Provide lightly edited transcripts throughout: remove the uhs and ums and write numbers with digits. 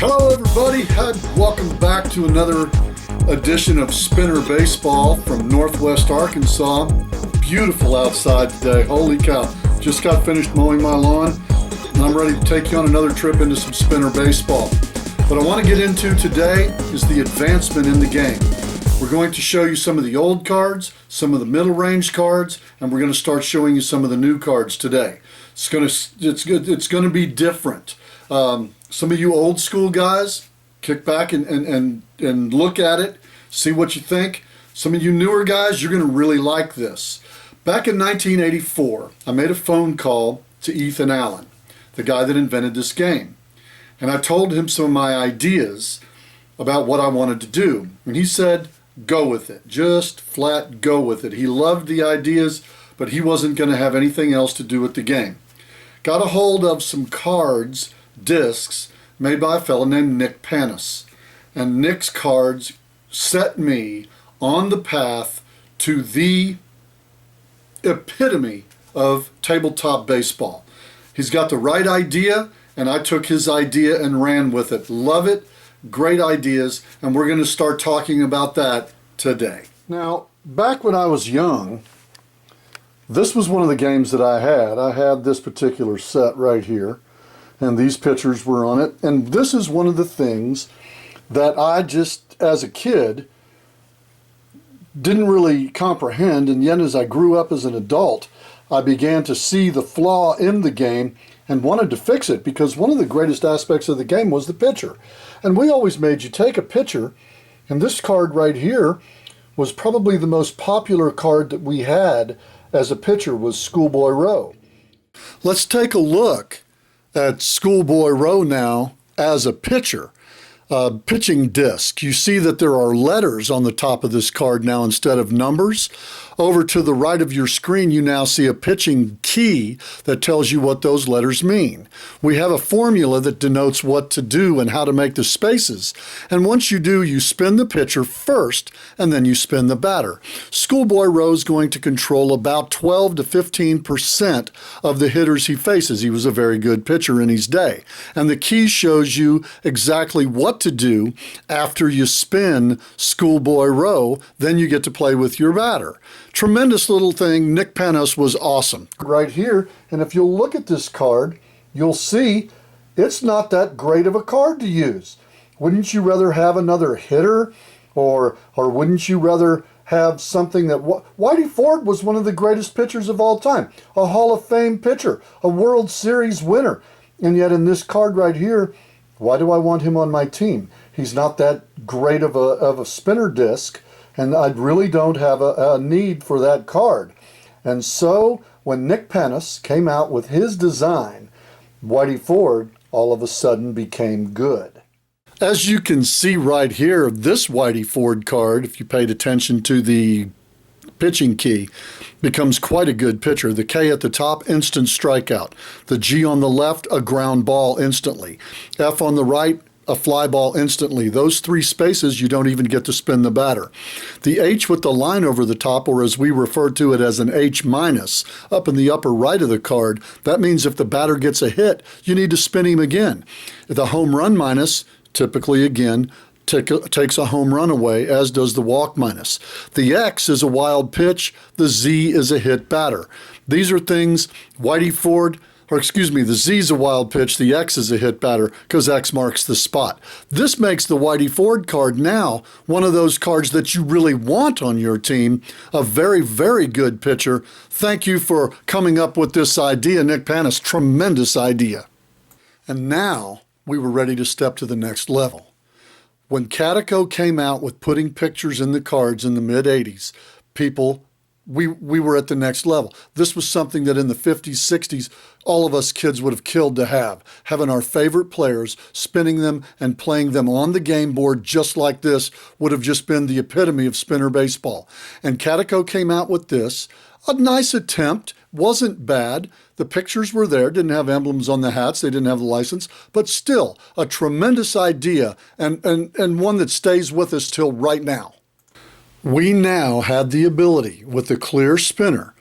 Hello everybody, and welcome back to another edition of Spinner Baseball from Northwest Arkansas. Beautiful outside today, holy cow. Just got finished mowing my lawn, and I'm ready to take you on another trip into some Spinner Baseball. What I want to get into today is the advancement in the game. We're going to show you some of the old cards, some of the middle range cards, and we're going to start showing you some of the new cards today. It's going to be different. Some of you old school guys, kick back and look at it, see what you think. Some of you newer guys, you're going to really like this. Back in 1984, I made a phone call to Ethan Allen, the guy that invented this game. And I told him some of my ideas about what I wanted to do. And he said, go with it. Just flat go with it. He loved the ideas, but he wasn't going to have anything else to do with the game. Got a hold of some cards, discs, made by a fellow named Nick Panis. And Nick's cards set me on the path to the epitome of tabletop baseball. He's got the right idea, and I took his idea and ran with it. Love it, great ideas, and we're going to start talking about that today. Now, back when I was young, this was one of the games that I had. I had this particular set right here, and these pictures were on it. And this is one of the things that I just, as a kid, didn't really comprehend. And yet as I grew up as an adult, I began to see the flaw in the game and wanted to fix it, because one of the greatest aspects of the game was the pitcher. And we always made you take a pitcher, and this card right here was probably the most popular card that we had as a pitcher, was Schoolboy Rowe. Let's take a look at Schoolboy Rowe now as a pitcher. Pitching disc. You see that there are letters on the top of this card now instead of numbers. Over to the right of your screen, you now see a pitching key that tells you what those letters mean. We have a formula that denotes what to do and how to make the spaces. And once you do, you spin the pitcher first, and then you spin the batter. Schoolboy Rowe is going to control about 12 to 15% of the hitters he faces. He was a very good pitcher in his day. And the key shows you exactly what to do after you spin Schoolboy Rowe. Then you get to play with your batter. Tremendous little thing. Nick Panis was awesome. Right here, and if you'll look at this card, you'll see it's not that great of a card to use. Wouldn't you rather have another hitter, or wouldn't you rather have something that... Whitey Ford was one of the greatest pitchers of all time, a Hall of Fame pitcher, a World Series winner, and yet in this card right here, why do I want him on my team? He's not that great of a spinner disc, and I really don't have a need for that card. And so when Nick Panis came out with his design, Whitey Ford all of a sudden became good. As you can see right here, this Whitey Ford card, if you paid attention to the pitching key, becomes quite a good pitcher. The K at the top, instant strikeout. The G on the left, a ground ball instantly. F on the right, a fly ball instantly. Those three spaces, you don't even get to spin the batter. The H with the line over the top, or as we refer to it as an H minus, up in the upper right of the card, that means if the batter gets a hit, you need to spin him again. The home run minus, typically again, takes a home run away, as does the walk minus. The X is a wild pitch. The Z is a hit batter. These are things Whitey Ford, the Z is a wild pitch, the X is a hit batter, because X marks the spot. This makes the Whitey Ford card now one of those cards that you really want on your team. A very, very good pitcher. Thank you for coming up with this idea, Nick Panis. Tremendous idea. And now we were ready to step to the next level. When Catico came out with putting pictures in the cards in the mid-'80s, we were at the next level. This was something that in the 50s, 60s, all of us kids would have killed to have. Having our favorite players, spinning them and playing them on the game board just like this would have just been the epitome of spinner baseball. And Catico came out with this. A nice attempt, wasn't bad. The pictures were there, didn't have emblems on the hats, they didn't have the license, but still a tremendous idea and one that stays with us till right now. We now had the ability with the clear spinner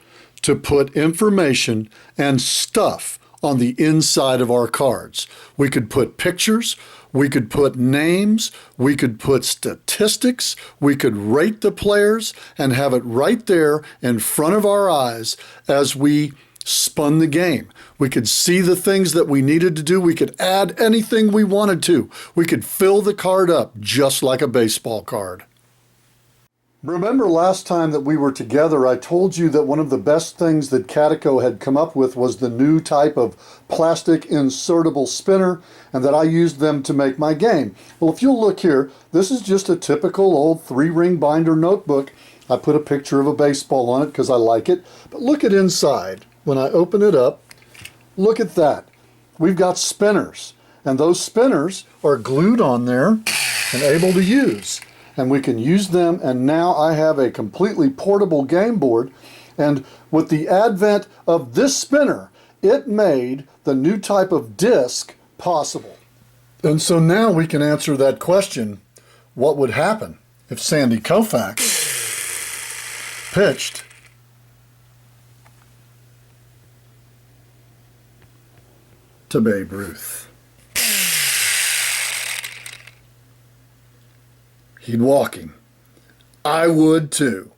to put information and stuff on the inside of our cards. We could put pictures, we could put names, we could put statistics, we could rate the players and have it right there in front of our eyes as we spun the game. We could see the things that we needed to do. We could add anything we wanted to. We could fill the card up just like a baseball card. Remember last time that we were together, I told you that one of the best things that Cadico had come up with was the new type of plastic insertable spinner, and that I used them to make my game. Well, if you'll look here, this is just a typical old 3-ring binder notebook. I put a picture of a baseball on it because I like it. But look at inside. When I open it up, look at that. We've got spinners, and those spinners are glued on there and able to use. And we can use them, and now I have a completely portable game board. And with the advent of this spinner, it made the new type of disc possible. And so now we can answer that question, what would happen if Sandy Koufax pitched to Babe Ruth? He'd walk him. I would too.